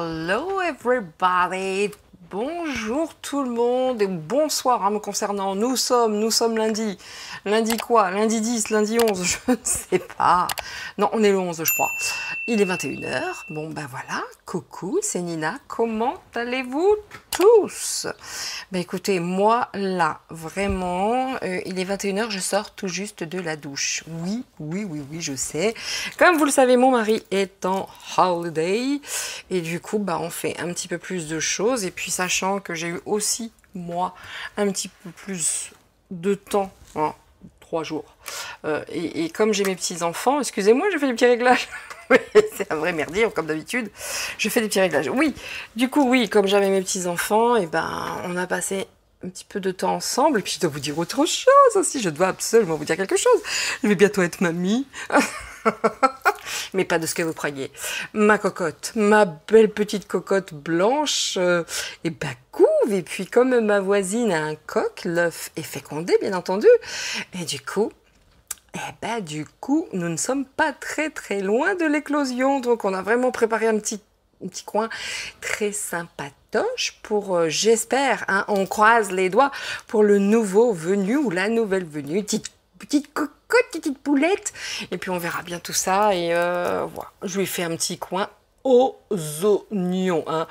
Hello everybody, bonjour tout le monde et bonsoir me concernant. Nous sommes lundi. Lundi quoi? Lundi 10, lundi 11, je ne sais pas. Non, on est le 11 je crois. Il est 21h. Bon ben voilà, coucou, c'est Nina. Comment allez-vous tous? Ben écoutez, moi là, vraiment, il est 21h, je sors tout juste de la douche. Oui, je sais. Comme vous le savez, mon mari est en holiday et du coup, bah, on fait un petit peu plus de choses. Et puis, sachant que j'ai eu aussi, moi, un petit peu plus de temps, hein, 3 jours. Et comme j'ai mes petits-enfants, excusez-moi, je fais des petits réglages. C'est un vrai merdier, comme d'habitude. Je fais des petits réglages. Oui, du coup, oui, comme j'avais mes petits-enfants, et ben, on a passé un petit peu de temps ensemble. Et puis, je dois vous dire autre chose aussi. Je dois absolument vous dire quelque chose. Je vais bientôt être mamie. Mais pas de ce que vous croyez. Ma cocotte, ma belle petite cocotte blanche, et ben couve. Et puis, comme ma voisine a un coq, l'œuf est fécondé, bien entendu. Et du coup, nous ne sommes pas très loin de l'éclosion. Donc, on a vraiment préparé un petit coin très sympatoche pour, j'espère, hein, on croise les doigts, pour le nouveau venu ou la nouvelle venue. Petite cocotte, petite poulette. Et puis, on verra bien tout ça. Et voilà, je lui fais un petit coin aux oignons, hein,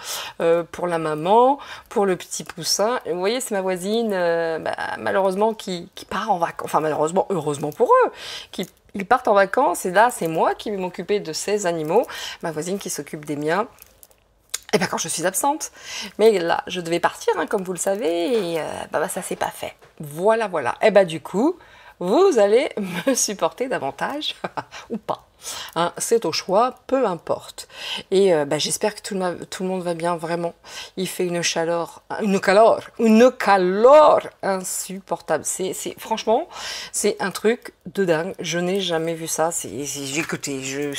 pour la maman, pour le petit poussin. Et vous voyez, c'est ma voisine, malheureusement, qui part en vacances. Enfin, malheureusement, heureusement pour eux, ils partent en vacances. Et là, c'est moi qui vais m'occuper de ces animaux. Ma voisine qui s'occupe des miens. Et bien, quand je suis absente. Mais là, je devais partir, hein, comme vous le savez. Et ça s'est pas fait. Voilà. Et du coup, vous allez me supporter davantage ou pas. Hein, c'est au choix, peu importe. Et j'espère que tout le monde va bien, vraiment. Il fait une calor insupportable. Franchement, c'est un truc de dingue. Je n'ai jamais vu ça. Écoutez,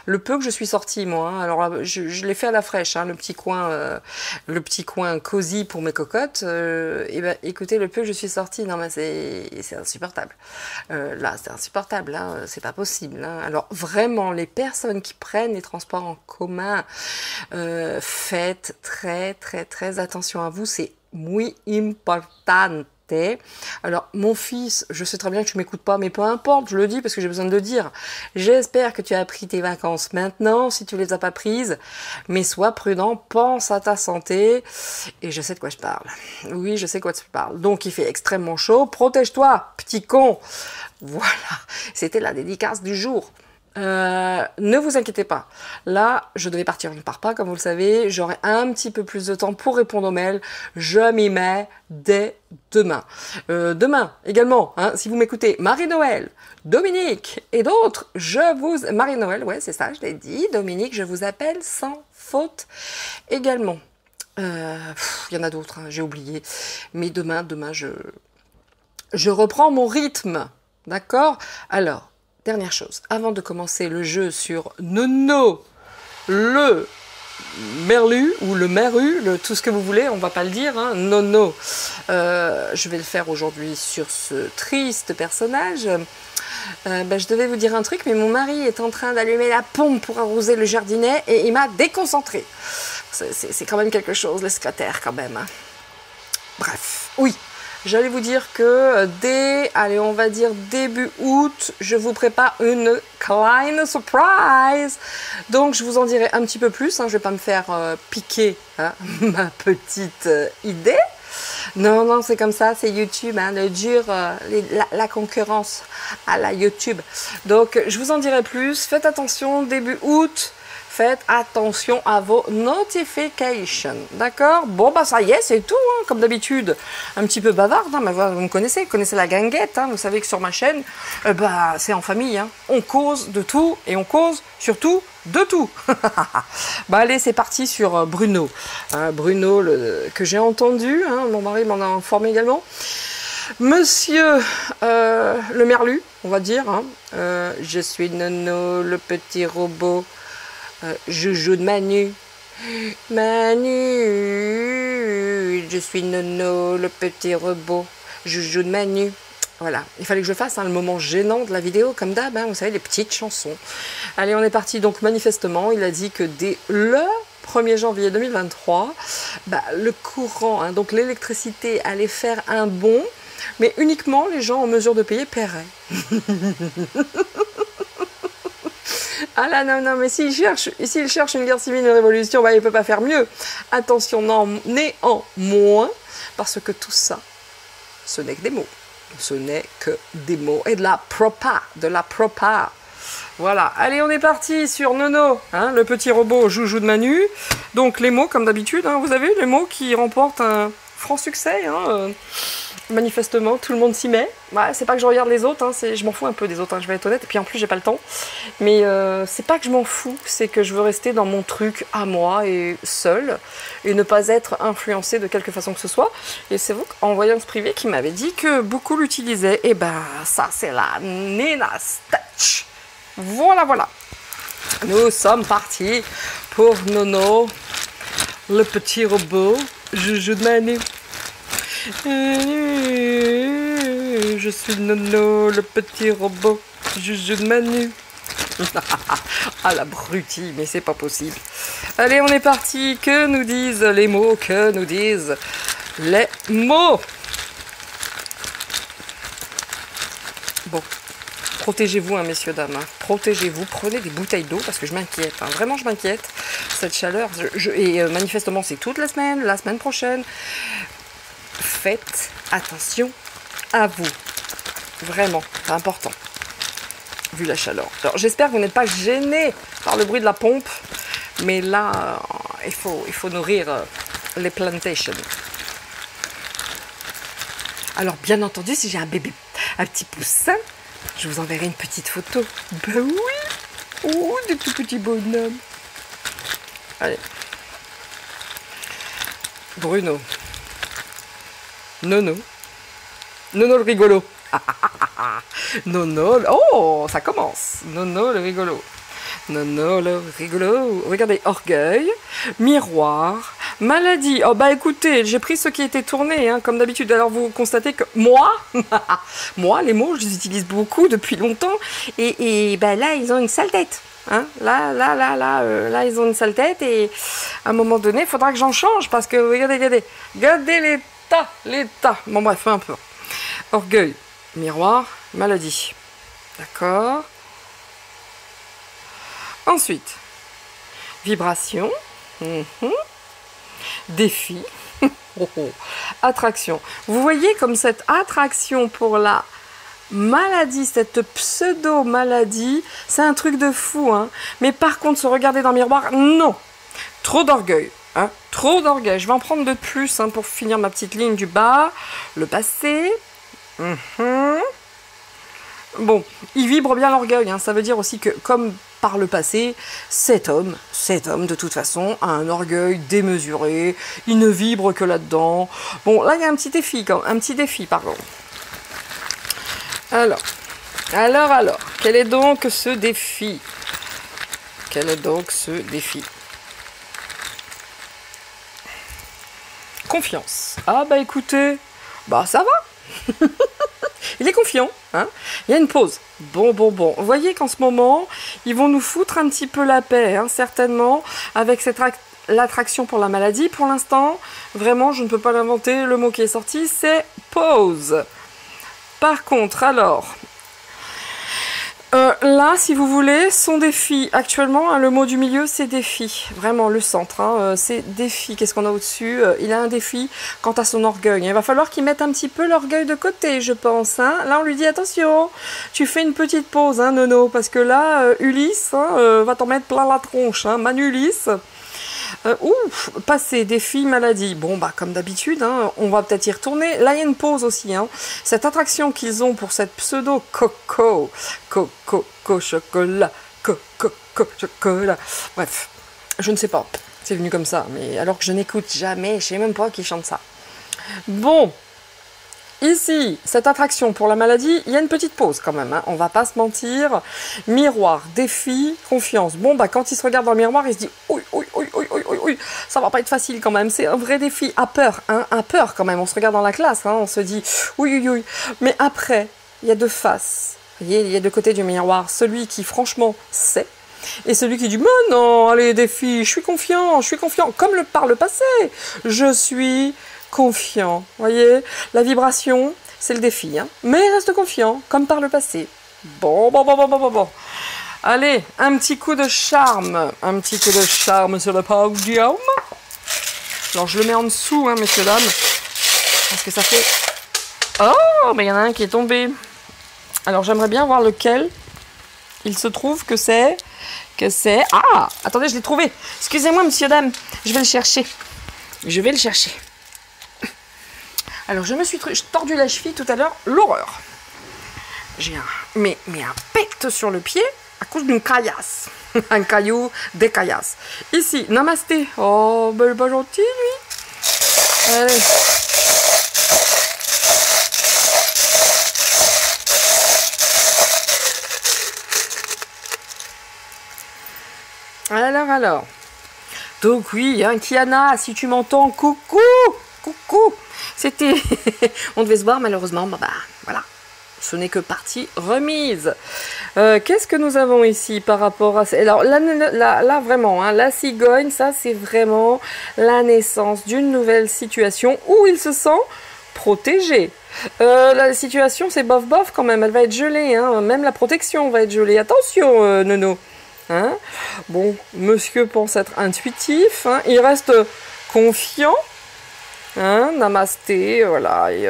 le peu que je suis sortie, moi, hein, alors là, je l'ai fait à la fraîche, hein, le petit coin cosy pour mes cocottes. Écoutez, le peu que je suis sortie, non mais c'est insupportable. Là, c'est insupportable, hein, c'est pas possible. Hein. Alors vraiment, les personnes qui prennent les transports en commun, faites très attention à vous, c'est muy importante. Alors, mon fils, je sais très bien que tu m'écoutes pas, mais peu importe, je le dis parce que j'ai besoin de le dire. J'espère que tu as pris tes vacances maintenant, si tu les as pas prises, mais sois prudent, pense à ta santé, et je sais de quoi je parle. Oui, je sais de quoi tu parles. Donc, il fait extrêmement chaud, protège-toi, petit con. Voilà, c'était la dédicace du jour. Ne vous inquiétez pas. Là, je devais partir, je ne pars pas, comme vous le savez. J'aurai un petit peu plus de temps pour répondre aux mails. Je m'y mets dès demain. Demain, également, hein, si vous m'écoutez, Marie-Noël, Dominique et d'autres, Marie-Noël, ouais, c'est ça, je l'ai dit. Dominique, je vous appelle sans faute également. Il y en a d'autres, hein, j'ai oublié. Mais demain, je reprends mon rythme. D'accord? Alors, dernière chose, avant de commencer le jeu sur Nono, le merlu ou le meru, tout ce que vous voulez, on va pas le dire, hein, Nono. Je vais le faire aujourd'hui sur ce triste personnage. Je devais vous dire un truc, mais mon mari est en train d'allumer la pompe pour arroser le jardinet et il m'a déconcentré. C'est quand même quelque chose, le secrétaire quand même. Hein. Bref, oui. J'allais vous dire que on va dire début août, je vous prépare une kleine surprise. Donc, je vous en dirai un petit peu plus. Hein, je ne vais pas me faire piquer, hein, ma petite idée. Non, c'est comme ça, c'est YouTube, hein, la concurrence à la YouTube. Donc, je vous en dirai plus. Faites attention, début août. Faites attention à vos notifications, d'accord? Bon, ça y est, c'est tout, hein, comme d'habitude. Un petit peu bavarde, hein, mais vous me connaissez, la guinguette, hein, vous savez que sur ma chaîne, c'est en famille, hein. On cause de tout et on cause surtout de tout. Allez, c'est parti sur Bruno. Bruno, que j'ai entendu, hein, mon mari m'en a informé également. Monsieur le merlu, on va dire, hein, je suis Nono, le petit robot. Joujou de Manu, je suis Nono, le petit robot, Joujou de Manu, Voilà, il fallait que je fasse le moment gênant de la vidéo, comme d'hab, vous savez, les petites chansons. Allez, on est parti. Donc, manifestement, il a dit que dès le 1er janvier 2023, le courant, donc l'électricité allait faire un bond, mais uniquement les gens en mesure de payer paieraient. Ah là, non, mais s'il cherche une guerre civile, une révolution, il ne peut pas faire mieux. Attention, néanmoins, parce que tout ça, ce n'est que des mots. Ce n'est que des mots et de la propa. Voilà, allez, on est parti sur Nono, le petit robot joujou de Manu. Donc les mots, comme d'habitude, vous avez vu les mots qui remportent un franc succès. Manifestement, tout le monde s'y met. C'est pas que je regarde les autres, je m'en fous un peu des autres, je vais être honnête. Et puis en plus, j'ai pas le temps. Mais c'est pas que je m'en fous, c'est que je veux rester dans mon truc à moi et seul. Et ne pas être influencée de quelque façon que ce soit. Et c'est vous, en voyance privée, qui m'avait dit que beaucoup l'utilisaient. Et ça, c'est la Nina Stitch. Voilà. Nous sommes partis pour Nono, le petit robot joujou de Manu. Je suis Nono, le petit robot joujou de Manu. Ah, l'abruti, mais c'est pas possible. Allez, on est parti. Que nous disent les mots? Que nous disent les mots? Bon, protégez-vous, messieurs, dames. Protégez-vous, prenez des bouteilles d'eau, parce que je m'inquiète. Vraiment, je m'inquiète. Cette chaleur, et manifestement, c'est toute la semaine prochaine. Faites attention à vous. Vraiment, c'est important. Vu la chaleur. Alors, j'espère que vous n'êtes pas gênés par le bruit de la pompe. Mais là, il faut nourrir les plantations. Alors, bien entendu, si j'ai un bébé, un petit poussin, je vous enverrai une petite photo. Oui. Oh, des tout petits bonhommes. Allez. Bruno. Nono le rigolo. Nono, oh, ça commence. Nono le rigolo. Regardez, orgueil, miroir, maladie. Oh écoutez, j'ai pris ceux qui étaient tournés, comme d'habitude. Alors vous constatez que moi, les mots, je les utilise beaucoup depuis longtemps. Et là, ils ont une sale tête. Là, ils ont une sale tête. Et à un moment donné, il faudra que j'en change. Parce que, regardez l'état. Bon, bref, un peu. Orgueil, miroir, maladie. D'accord. Ensuite, vibration. Défi. Attraction. Vous voyez comme cette attraction pour la maladie, cette pseudo-maladie, c'est un truc de fou. Mais par contre, se regarder dans le miroir, non. Trop d'orgueil. Trop d'orgueil. Je vais en prendre de plus pour finir ma petite ligne du bas. Le passé. Bon, il vibre bien l'orgueil. Ça veut dire aussi que, comme par le passé, cet homme, de toute façon, a un orgueil démesuré. Il ne vibre que là-dedans. Bon, là, il y a un petit défi, pardon. Alors, quel est donc ce défi? Confiance. Écoutez, ça va. Il est confiant, Il y a une pause. Bon. Vous voyez qu'en ce moment, ils vont nous foutre un petit peu la paix, certainement, avec l'attraction pour la maladie. Pour l'instant, vraiment, je ne peux pas l'inventer. Le mot qui est sorti, c'est pause. Par contre, alors, là, si vous voulez, son défi. Actuellement, le mot du milieu, c'est défi. Vraiment, le centre, c'est défi. Qu'est-ce qu'on a au-dessus? Il a un défi quant à son orgueil. Il va falloir qu'il mette un petit peu l'orgueil de côté, je pense. Là, on lui dit, attention, tu fais une petite pause, Nono, parce que là, Ulysse va t'en mettre plein la tronche. Manu Ulysse. Passé, défi, maladie. Bon, comme d'habitude, on va peut-être y retourner. Là, il y a une pause aussi. Cette attraction qu'ils ont pour cette pseudo coco chocolat, chocolat. Bref, je ne sais pas. C'est venu comme ça. Mais alors que je n'écoute jamais, je sais même pas qui chante ça. Bon. Ici, cette attraction pour la maladie, il y a une petite pause quand même, on va pas se mentir. Miroir, défi, confiance. Bon, quand il se regarde dans le miroir, il se dit oui, ça va pas être facile quand même, c'est un vrai défi. À peur, à peur quand même. On se regarde dans la classe, on se dit oui. Mais après, il y a deux faces. Vous voyez, il y a deux côtés du miroir. Celui qui, franchement, sait. Et celui qui dit, mais non, allez, défi, je suis confiant, comme par le passé. Je suis confiant. Vous voyez, la vibration, c'est le défi. Hein. Mais reste confiant, comme par le passé. Bon. Allez, un petit coup de charme. Un petit coup de charme sur le podium. Alors, je le mets en dessous, hein, messieurs, dames. Parce que ça fait... Oh, mais il y en a un qui est tombé. Alors, j'aimerais bien voir lequel. Il se trouve que c'est... Ah, attendez, je l'ai trouvé. Excusez-moi, monsieur, dame. Je vais le chercher. Alors, je me suis tordu la cheville tout à l'heure. L'horreur. J'ai un pecte sur le pied à cause d'une caillasse. Un caillou, des caillasses. Ici, namasté. Oh, ben, il est pas gentil, lui. Allez. Alors. Donc oui, hein, Kiana, si tu m'entends, coucou. C'était... On devait se voir, malheureusement. Bah, voilà. Ce n'est que partie remise. Qu'est-ce que nous avons ici par rapport à... Alors là vraiment, hein, la cigogne, ça c'est vraiment la naissance d'une nouvelle situation où il se sent protégé. La situation c'est bof quand même, elle va être gelée, hein, même la protection va être gelée. Attention, Nono. Hein, bon, monsieur pense être intuitif, hein, il reste confiant. Hein, namasté, voilà. Et,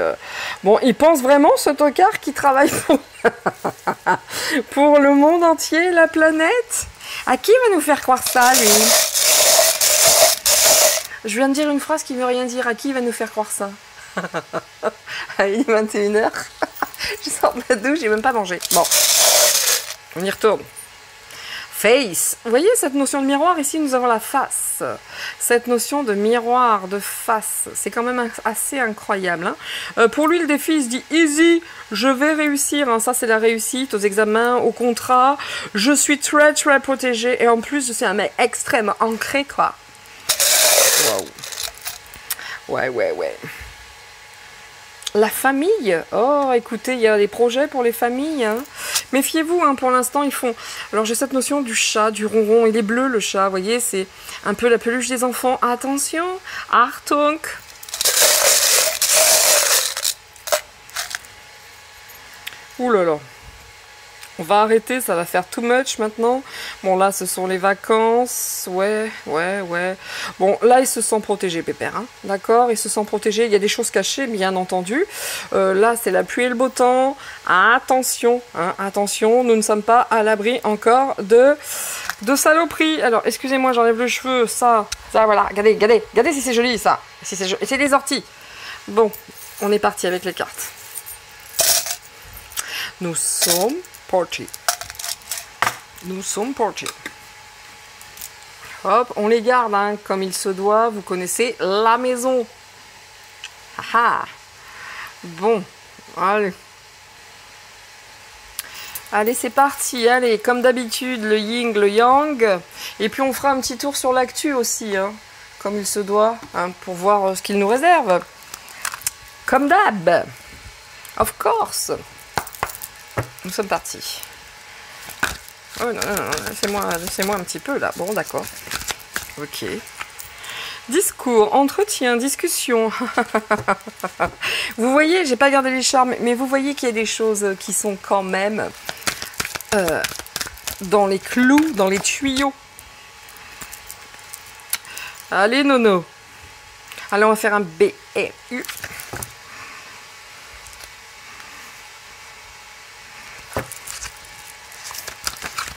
bon, il pense vraiment, ce tocard, qui travaille pour le monde entier, la planète. À qui va nous faire croire ça, lui? Je viens de dire une phrase qui ne veut rien dire. À qui va nous faire croire ça? Il est 21h. Je sors de la douche, j'ai même pas mangé. Bon, on y retourne. Face. Vous voyez cette notion de miroir? Ici, nous avons la face. Cette notion de miroir, de face, c'est quand même assez incroyable. Hein. Pour lui, le défi, il se dit easy, je vais réussir. Hein. Ça, c'est la réussite aux examens, au contrat. Je suis très protégé. Et en plus, je suis un mec extrêmement ancré, quoi. Wow. Ouais. La famille. Oh, écoutez, il y a des projets pour les familles. Hein. Méfiez-vous, hein, pour l'instant, ils font... Alors, j'ai cette notion du chat, du ronron. Il est bleu, le chat, vous voyez, c'est un peu la peluche des enfants. Attention, Achtung. Ouh là là. On va arrêter, ça va faire too much maintenant. Bon, là, ce sont les vacances. Ouais. Bon, là, il se sent protégé, Pépère. Hein. D'accord, il se sent protégé. Il y a des choses cachées, bien entendu. Là, c'est la pluie et le beau temps. Attention, hein, attention, nous ne sommes pas à l'abri encore de saloperies. Alors, excusez-moi, j'enlève le cheveu. Ça, voilà. Regardez si c'est joli, ça. Si c'est joli. C'est des orties. Bon, on est parti avec les cartes. Nous sommes partis. Hop, on les garde, hein, comme il se doit. Vous connaissez la maison. Bon, allez. Allez, c'est parti. Allez, comme d'habitude, le yin, le yang. Et puis, on fera un petit tour sur l'actu aussi, hein, comme il se doit, hein, pour voir ce qu'il nous réserve. Comme d'hab. Of course. Nous sommes partis. Oh non, laissez-moi un petit peu là. Bon, d'accord. Ok. Discours, entretien, discussion. Vous voyez, j'ai pas gardé les charmes, mais vous voyez qu'il y a des choses qui sont quand même dans les clous, dans les tuyaux. Allez, Nono. Allez, on va faire un B et U.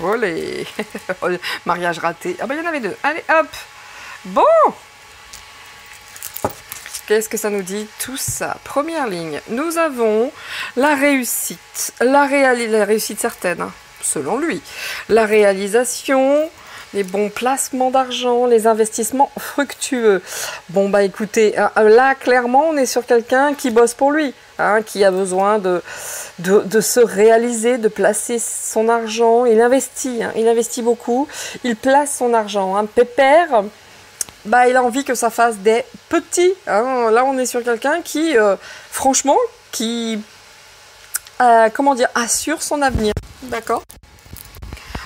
Olé. Mariage raté. Ah ben, il y en avait deux. Allez, hop. Bon. Qu'est-ce que ça nous dit tout ça? Première ligne, nous avons la réussite. La réussite certaine, hein, selon lui. La réalisation, les bons placements d'argent, les investissements fructueux. Bon, bah écoutez, là, clairement, on est sur quelqu'un qui bosse pour lui. Hein, qui a besoin de se réaliser, de placer son argent. Il investit, hein, il investit beaucoup. Il place son argent. Hein. Pépère, bah, il a envie que ça fasse des petits. Hein. Là, on est sur quelqu'un qui, franchement, qui comment dire, assure son avenir. D'accord?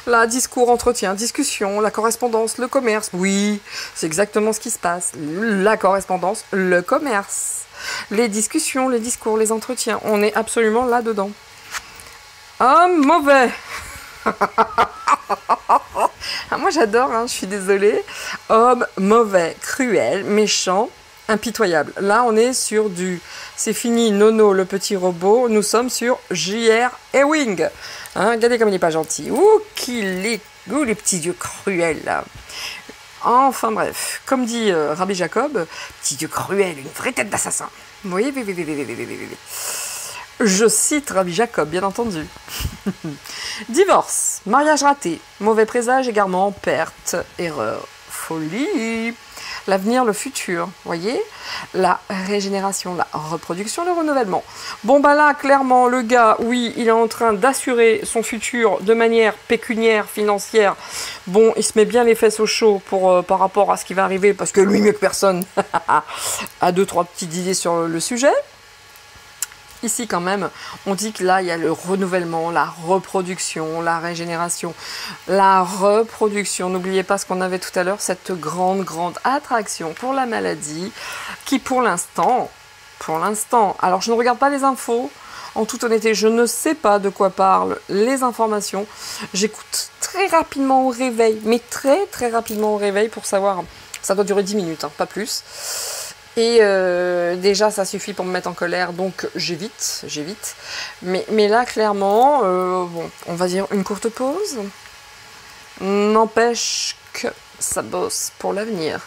Là, discours, entretien, discussion, la correspondance, le commerce. Oui, c'est exactement ce qui se passe. La correspondance, le commerce. Les discussions, les discours, les entretiens. On est absolument là-dedans. Ah, mauvais. Ah, moi, j'adore, hein, je suis désolée. Homme mauvais, cruel, méchant, impitoyable. Là, on est sur du... C'est fini, Nono, le petit robot. Nous sommes sur J.R. Ewing. Hein, regardez comme il n'est pas gentil. Ouh, qu'il est... Ouh, les petits yeux cruels, là. Enfin, bref. Comme dit Rabbi Jacob, petit yeux cruel, une vraie tête d'assassin. Oui, oui, oui, oui, oui, oui, oui, oui, oui. Je cite Rabbi Jacob, bien entendu. Divorce, mariage raté, mauvais présage, égarement, perte, erreur, folie. L'avenir, le futur, voyez, la régénération, la reproduction, le renouvellement. Bon, bah là, clairement, le gars, oui, il est en train d'assurer son futur de manière pécuniaire, financière. Bon, il se met bien les fesses au chaud par rapport à ce qui va arriver, parce que lui, mieux que personne, a 2-3 petites idées sur le sujet. Ici, quand même, on dit que là, il y a le renouvellement, la reproduction, la régénération. La reproduction, n'oubliez pas ce qu'on avait tout à l'heure, cette grande attraction pour la maladie, qui pour l'instant, alors je ne regarde pas les infos, en toute honnêteté, je ne sais pas de quoi parlent les informations. J'écoute très rapidement au réveil, mais très rapidement au réveil pour savoir, ça doit durer 10 minutes, hein, pas plus. Et déjà, ça suffit pour me mettre en colère, donc j'évite. Mais là, clairement, bon, on va dire une courte pause. N'empêche que ça bosse pour l'avenir.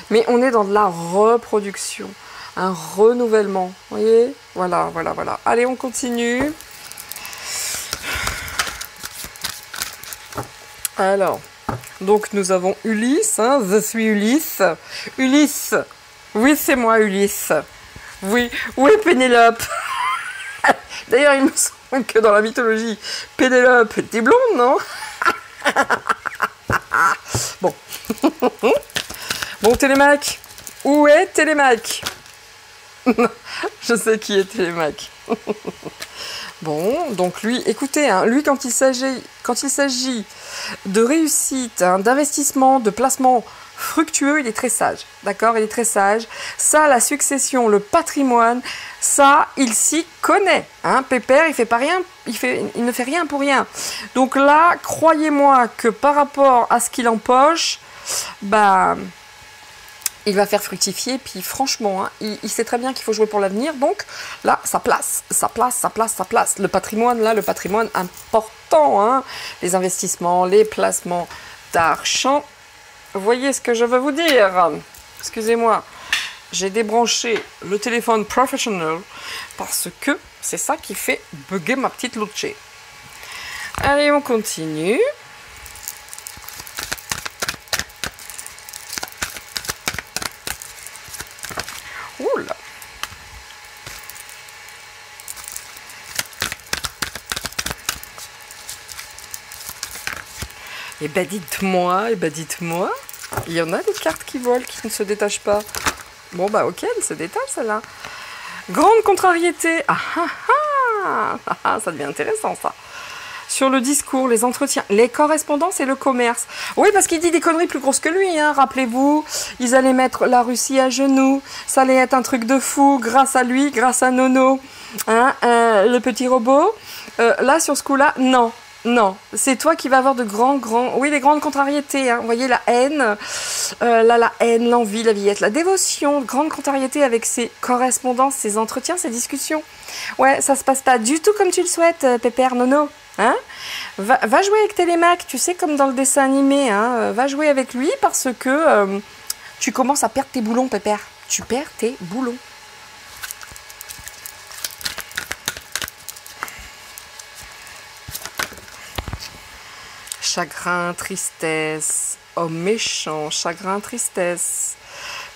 Mais on est dans de la reproduction, un renouvellement. Vous voyez? Voilà. Allez, on continue. Alors, donc nous avons Ulysse, hein, je suis Ulysse. Ulysse. Oui, c'est moi, Ulysse. Oui, Pénélope. D'ailleurs, il me semble que dans la mythologie, Pénélope était blonde, non? Bon. Bon, Télémaque. Où est Télémaque? Je sais qui est Télémaque. Bon, donc lui, écoutez, hein, lui, quand il s'agit de réussite, hein, d'investissement, de placement fructueux, il est très sage, d'accord? Il est très sage. Ça, la succession, le patrimoine, ça, il s'y connaît, hein? Pépère, il fait pas rien, il ne fait rien pour rien. Donc là, croyez-moi que par rapport à ce qu'il empoche, bah, il va faire fructifier. Puis franchement, hein, il sait très bien qu'il faut jouer pour l'avenir. Donc là, ça place. Le patrimoine, là, le patrimoine important, hein? Les investissements, les placements d'argent. Vous voyez ce que je veux vous dire? Excusez-moi, j'ai débranché le téléphone professionnel parce que c'est ça qui fait bugger ma petite Luce. Allez, on continue. Oula. Eh ben dites-moi, il y en a des cartes qui volent, qui ne se détachent pas. Bon bah ok, elle se détache celle-là. Grande contrariété. Ça devient intéressant ça. Sur le discours, les entretiens, les correspondances et le commerce. Oui, parce qu'il dit des conneries plus grosses que lui, hein. Rappelez-vous, ils allaient mettre la Russie à genoux. Ça allait être un truc de fou grâce à lui, grâce à Nono, hein, le petit robot. Là, sur ce coup-là, non, c'est toi qui vas avoir de oui, les grandes contrariétés, hein. Vous voyez, la haine, la haine, l'envie, la villette, la dévotion, grande contrariété avec ses correspondances, ses entretiens, ses discussions. Ouais, ça se passe pas du tout comme tu le souhaites, Pépère, Nono, hein. Va jouer avec Télémaque, tu sais, comme dans le dessin animé, hein. Va jouer avec lui parce que tu commences à perdre tes boulons, Pépère. Tu perds tes boulons. Chagrin, tristesse, homme méchant, chagrin, tristesse,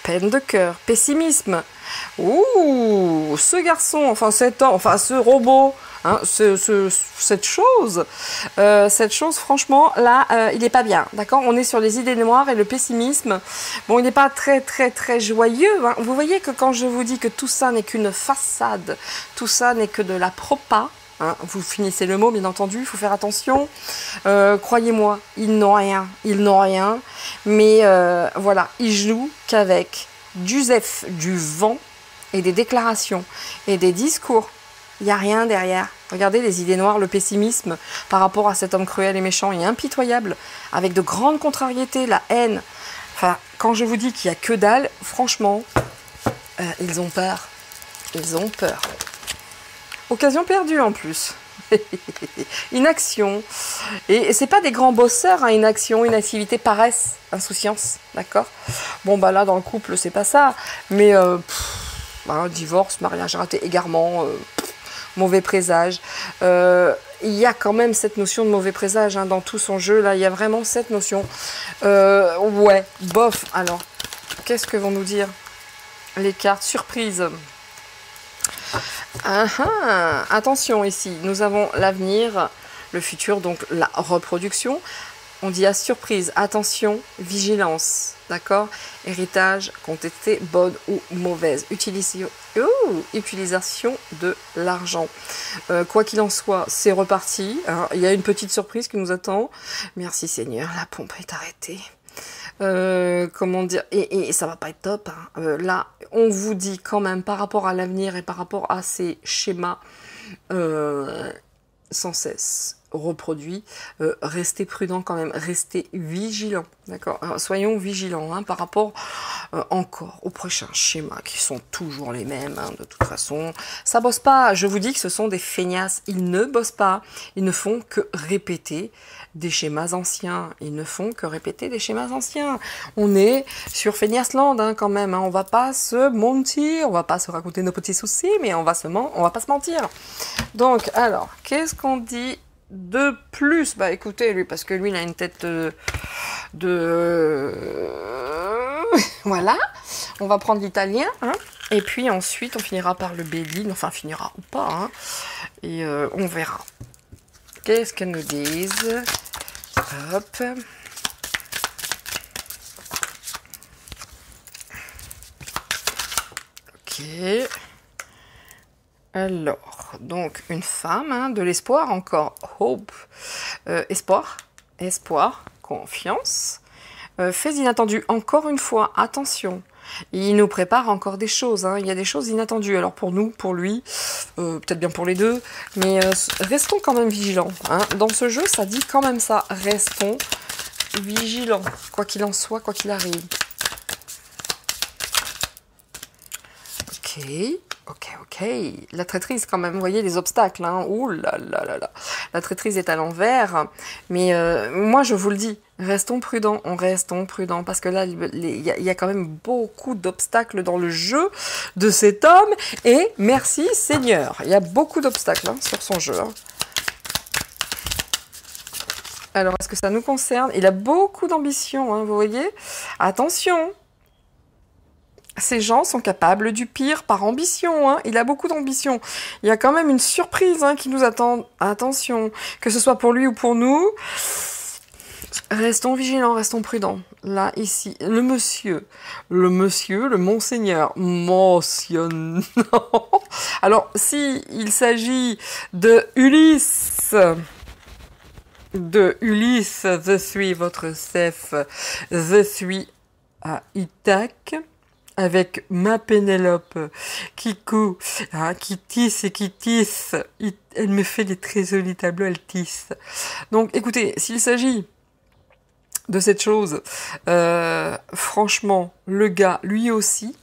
peine de cœur, pessimisme. Ouh, ce garçon, enfin cet homme, enfin ce robot, hein, cette chose, franchement, là, il n'est pas bien, d'accord? On est sur les idées noires et le pessimisme. Bon, il n'est pas très joyeux, hein. Vous voyez que quand je vous dis que tout ça n'est qu'une façade, tout ça n'est que de la propa, hein. Vous finissez le mot, bien entendu, il faut faire attention. Croyez-moi, ils n'ont rien, mais voilà, ils jouent qu'avec du zef, du vent et des déclarations et des discours. Il n'y a rien derrière. Regardez les idées noires, le pessimisme par rapport à cet homme cruel et méchant et impitoyable, avec de grandes contrariétés, la haine. Enfin, quand je vous dis qu'il n'y a que dalle, franchement, ils ont peur. Ils ont peur. Occasion perdue en plus. Inaction. Et c'est pas des grands bosseurs, hein, inaction, inactivité, paresse, insouciance, d'accord? Bon, bah là, dans le couple, c'est pas ça. Mais, divorce, mariage raté, égarement... mauvais présage. Il y a quand même cette notion de mauvais présage hein, dans tout son jeu. Là, il y a vraiment cette notion. Ouais, bof. Alors, qu'est-ce que vont nous dire les cartes surprise? Attention ici, nous avons l'avenir, le futur, donc la reproduction. On dit à surprise, attention, vigilance, d'accord? Héritage, contesté, bonne ou mauvaise. Utilisation de l'argent. Quoi qu'il en soit, c'est reparti. Hein. Il y a une petite surprise qui nous attend. Merci Seigneur, la pompe est arrêtée. Comment dire, et ça va pas être top. Hein. Là, on vous dit quand même par rapport à l'avenir et par rapport à ces schémas sans cesse reproduit, restez prudent quand même, restez vigilant, d'accord? Soyons vigilants hein, par rapport encore aux prochains schémas qui sont toujours les mêmes, hein, de toute façon. Ça bosse pas, je vous dis que ce sont des feignasses, ils ne bossent pas, ils ne font que répéter des schémas anciens, ils ne font que répéter des schémas anciens. On est sur Feignasland hein, quand même, hein. On va pas se mentir, on va pas se raconter nos petits soucis, mais on va pas se mentir. Donc, alors, qu'est-ce qu'on dit de plus? Bah écoutez, lui, parce que lui, il a une tête voilà, on va prendre l'italien, hein, et puis ensuite, on finira par le Béline, enfin, finira ou pas, hein, et on verra. Qu'est-ce qu'elles nous disent? Hop. Ok. Alors, donc, une femme, hein, de l'espoir encore. Hope. Espoir. Espoir. Confiance. Faits inattendus. Encore une fois, attention. Il nous prépare encore des choses. Hein. Il y a des choses inattendues. Alors pour nous, pour lui, peut-être bien pour les deux. Mais restons quand même vigilants. Hein. Dans ce jeu, ça dit quand même ça. Restons vigilants. Quoi qu'il en soit, quoi qu'il arrive. Ok. Ok. La traîtrise quand même, vous voyez les obstacles. Hein. Ouh là là là là. La traîtrise est à l'envers. Mais moi, je vous le dis, restons prudents, parce que là, il y a quand même beaucoup d'obstacles dans le jeu de cet homme. Et merci Seigneur. Il y a beaucoup d'obstacles hein, sur son jeu. Hein. Alors, est-ce que ça nous concerne? Il a beaucoup d'ambition, hein, vous voyez. Attention. Ces gens sont capables du pire par ambition. Hein. Il a beaucoup d'ambition. Il y a quand même une surprise hein, qui nous attend. Attention, que ce soit pour lui ou pour nous. Restons vigilants, restons prudents. Là, ici, le monsieur, le monseigneur, non. Alors, si il s'agit de Ulysse, je suis votre chef, je suis à Ithaque. Avec ma Pénélope qui tisse et qui tisse. Elle me fait des très jolis tableaux, elle tisse. Donc écoutez, s'il s'agit de cette chose, franchement, le gars, lui aussi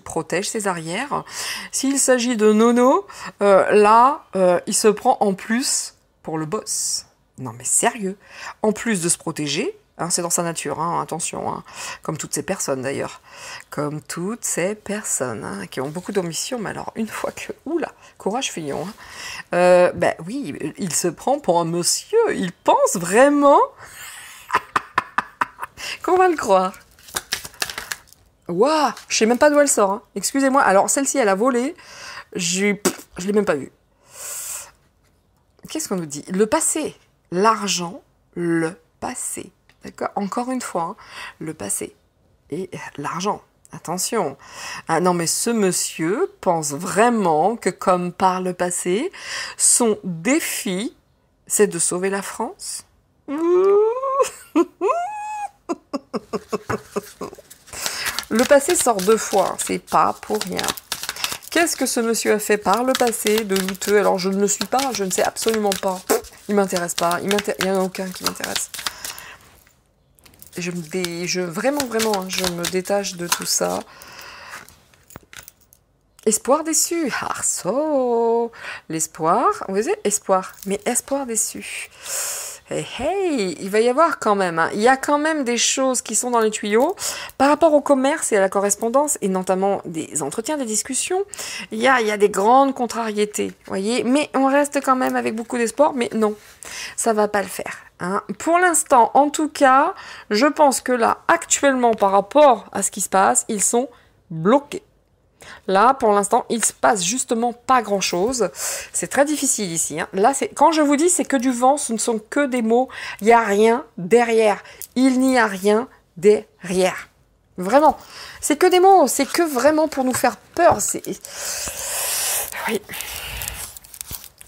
protège ses arrières. S'il s'agit de Nono, là, il se prend en plus pour le boss. Non mais sérieux, en plus de se protéger, hein, c'est dans sa nature, hein, attention, hein, comme toutes ces personnes d'ailleurs, comme toutes ces personnes hein, qui ont beaucoup d'ambition, mais alors une fois que, oula, courage fillon, hein, ben oui, il se prend pour un monsieur, il pense vraiment qu'on va le croire. Waouh, je sais même pas d'où elle sort, hein. Excusez-moi, alors celle-ci elle a volé, je l'ai même pas vue. Qu'est-ce qu'on nous dit? Le passé, l'argent, le passé. D'accord. Encore une fois, hein, le passé et l'argent. Attention. Ah non, mais ce monsieur pense vraiment que, comme par le passé, son défi, c'est de sauver la France. Le passé sort 2 fois, c'est pas pour rien. Qu'est-ce que ce monsieur a fait par le passé de douteux? Alors je ne le suis pas, je ne sais absolument pas. Il m'intéresse pas, il n'y en a aucun qui m'intéresse. Vraiment, hein, je me détache de tout ça. Espoir déçu. Arceau. L'espoir. Vous voyez, espoir. Mais espoir déçu. Hey, hey, il va y avoir quand même, hein, il y a quand même des choses qui sont dans les tuyaux par rapport au commerce et à la correspondance, et notamment des entretiens, des discussions. Il y a des grandes contrariétés, voyez, mais on reste quand même avec beaucoup d'espoir, mais non, ça va pas le faire. Hein. Pour l'instant, en tout cas, je pense que là, actuellement, par rapport à ce qui se passe, ils sont bloqués. Là, pour l'instant, il se passe justement pas grand-chose. C'est très difficile ici. Hein. Là, quand je vous dis c'est que du vent, ce ne sont que des mots. Il n'y a rien derrière. Il n'y a rien derrière. Vraiment. C'est que des mots. C'est que vraiment pour nous faire peur. Oui.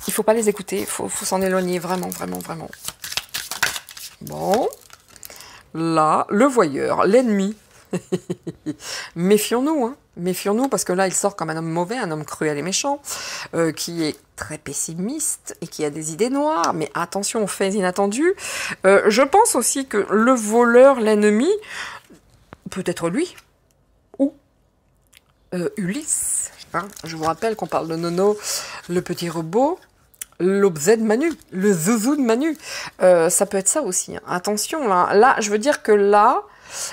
Il faut pas les écouter. Il faut s'en éloigner. Vraiment, vraiment, vraiment. Bon. Là, le voyeur, l'ennemi. Méfions-nous, hein. Méfions-nous, parce que là, il sort comme un homme mauvais, un homme cruel et méchant, qui est très pessimiste et qui a des idées noires, mais attention aux faits inattendus. Je pense aussi que le voleur, l'ennemi, peut être lui, ou Ulysse. Hein. Je vous rappelle qu'on parle de Nono, le petit robot, l'objet de Manu, le zouzou de Manu. Ça peut être ça aussi. Hein. Attention, là, je veux dire que là,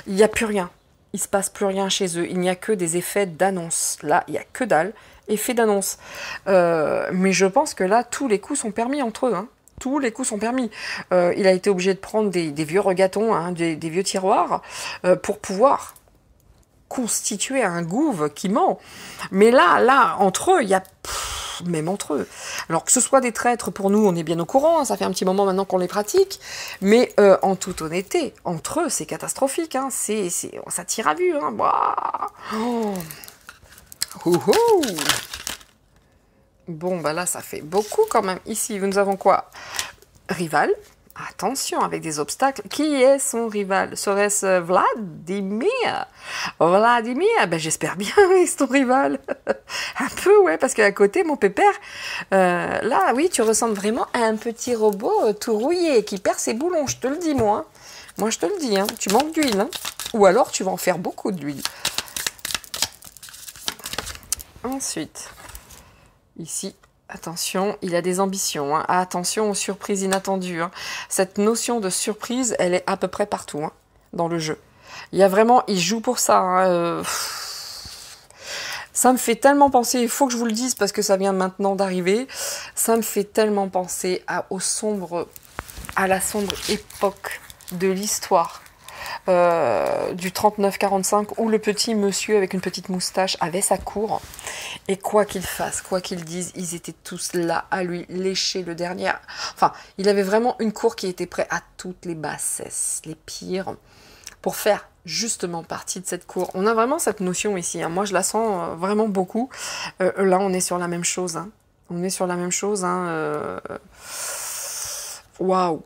il n'y a plus rien. Il ne se passe plus rien chez eux. Il n'y a que des effets d'annonce. Là, il n'y a que dalle. Effet d'annonce. Mais je pense que là, tous les coups sont permis entre eux. Hein. Tous les coups sont permis. Il a été obligé de prendre des vieux regatons, hein, des vieux tiroirs, pour pouvoir constituer un gouffre qui ment. Mais là, entre eux, il y a... même entre eux. Alors que ce soit des traîtres, pour nous, on est bien au courant, hein, ça fait un petit moment maintenant qu'on les pratique, mais en toute honnêteté, entre eux, c'est catastrophique, hein, ça tire à vue. Hein, oh. Bon, bah là, ça fait beaucoup quand même. Ici, nous avons quoi? Rival. Attention, avec des obstacles. Qui est son rival? Serait-ce Vladimir? Vladimir, ben j'espère bien, c'est ton rival. Un peu, ouais, parce qu'à côté, mon pépère, là, oui, tu ressembles vraiment à un petit robot tout rouillé, qui perd ses boulons, je te le dis, moi. Hein. Moi, je te le dis, hein. Tu manques d'huile. Hein. Ou alors, tu vas en faire beaucoup d'huile. Ensuite, ici... Attention, il a des ambitions. Hein. Attention aux surprises inattendues. Hein. Cette notion de surprise, elle est à peu près partout hein, dans le jeu. Il y a vraiment, il joue pour ça. Hein. Ça me fait tellement penser, il faut que je vous le dise parce que ça vient maintenant d'arriver, ça me fait tellement penser à la sombre époque de l'histoire. Du 39-45 où le petit monsieur avec une petite moustache avait sa cour et quoi qu'il fasse, quoi qu'il dise, ils étaient tous là à lui lécher le dernier. Enfin, il avait vraiment une cour qui était prête à toutes les bassesses, les pires, pour faire justement partie de cette cour. On a vraiment cette notion ici, hein. Moi je la sens vraiment beaucoup. Là on est sur la même chose. Hein. On est sur la même chose. Hein. Waouh!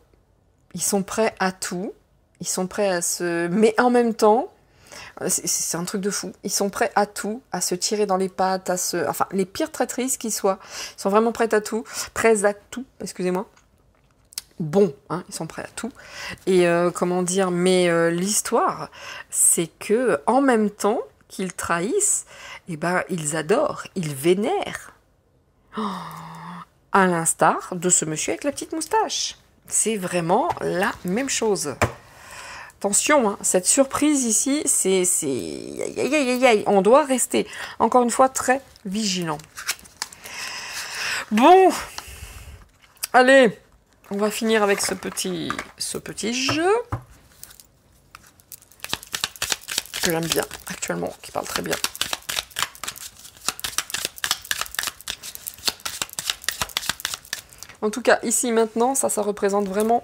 Ils sont prêts à tout. Ils sont prêts à se... Mais en même temps, c'est un truc de fou. Ils sont prêts à tout, à se tirer dans les pattes, Enfin, les pires traîtrises qui soient. Ils sont vraiment prêts à tout. Prêts à tout, excusez-moi. Bon, hein, ils sont prêts à tout. Et comment dire... Mais l'histoire, c'est que en même temps qu'ils trahissent, eh ben, ils adorent, ils vénèrent. Oh, à l'instar de ce monsieur avec la petite moustache. C'est vraiment la même chose. Attention, hein, cette surprise ici, c'est... On doit rester, encore une fois, très vigilant. Bon, allez, on va finir avec ce petit jeu que j'aime bien actuellement, qui parle très bien. En tout cas, ici, maintenant, ça représente vraiment...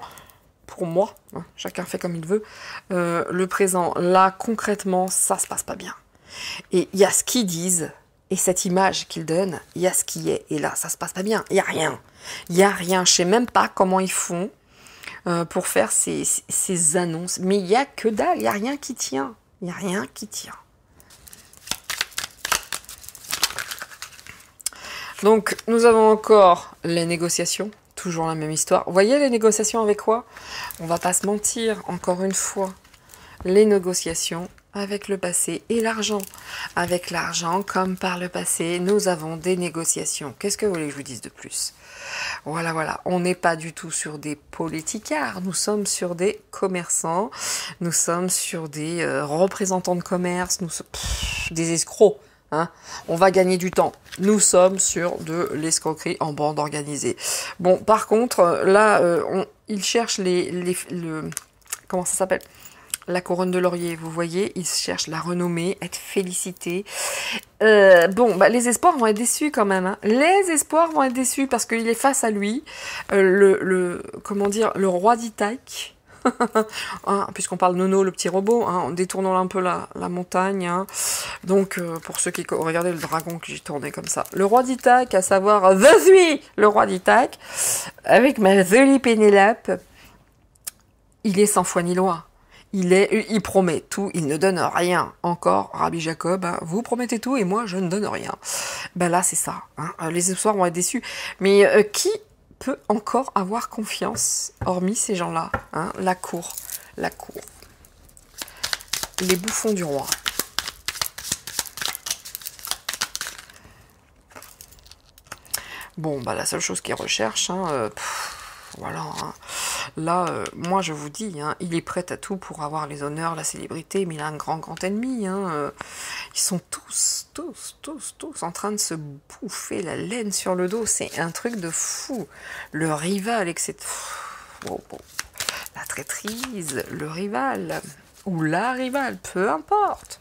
Pour moi, hein, chacun fait comme il veut, le présent, là, concrètement, ça se passe pas bien. Et il y a ce qu'ils disent, et cette image qu'ils donnent, il y a ce qui est. Et là, ça se passe pas bien. Il n'y a rien. Il n'y a rien. Je sais même pas comment ils font pour faire ces annonces. Mais il n'y a que dalle. Il n'y a rien qui tient. Il n'y a rien qui tient. Donc, nous avons encore les négociations. Toujours la même histoire. Vous voyez les négociations avec quoi? On va pas se mentir, encore une fois. Les négociations avec le passé et l'argent. Avec l'argent, comme par le passé, nous avons des négociations. Qu'est-ce que vous voulez que je vous dise de plus? Voilà, voilà. On n'est pas du tout sur des politicards. Nous sommes sur des commerçants. Nous sommes sur des représentants de commerce. Des escrocs. Hein, on va gagner du temps. Nous sommes sur de l'escroquerie en bande organisée. Bon, par contre, là, ils cherchent comment ça s'appelle? La couronne de laurier, vous voyez, ils cherchent la renommée, être félicités. Bon, bah, les espoirs vont être déçus quand même. Hein. Les espoirs vont être déçus parce qu'il est face à lui, comment dire, le roi d'Ithaque. Hein, puisqu'on parle Nono, le petit robot, hein, en détournant un peu la montagne. Hein. Donc, pour ceux qui regardez le dragon que j'ai tourné comme ça. Le roi d'Ithaque, à savoir, je suis le roi d'Ithaque, avec ma jolie Pénélope, il est sans foi ni loi. Il promet tout, il ne donne rien. Encore, Rabbi Jacob, hein, vous promettez tout et moi, je ne donne rien. Ben là, c'est ça. Hein, les espoirs vont être déçus. Mais qui peut encore avoir confiance, hormis ces gens-là, hein, la cour, les bouffons du roi. Bon, bah la seule chose qu'ils recherchent, hein, voilà, hein. Là, moi je vous dis, hein, il est prêt à tout pour avoir les honneurs, la célébrité, mais il a un grand ennemi. Hein, ils sont tous en train de se bouffer la laine sur le dos. C'est un truc de fou. Le rival, etc. Bon, la traîtrise, le rival, ou la rivale, peu importe.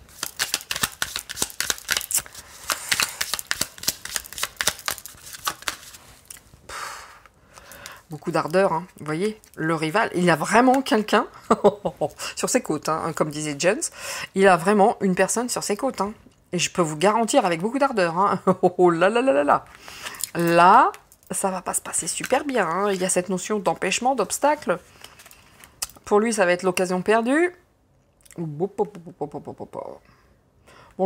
Beaucoup d'ardeur, hein. Vous voyez, le rival, il a vraiment quelqu'un sur ses côtes, hein, comme disait James, il a vraiment une personne sur ses côtes, hein. Et je peux vous garantir avec beaucoup d'ardeur, hein. Oh là là là là là. Là, ça va pas se passer super bien, hein. Il y a cette notion d'empêchement, d'obstacle. Pour lui, ça va être l'occasion perdue. Bon,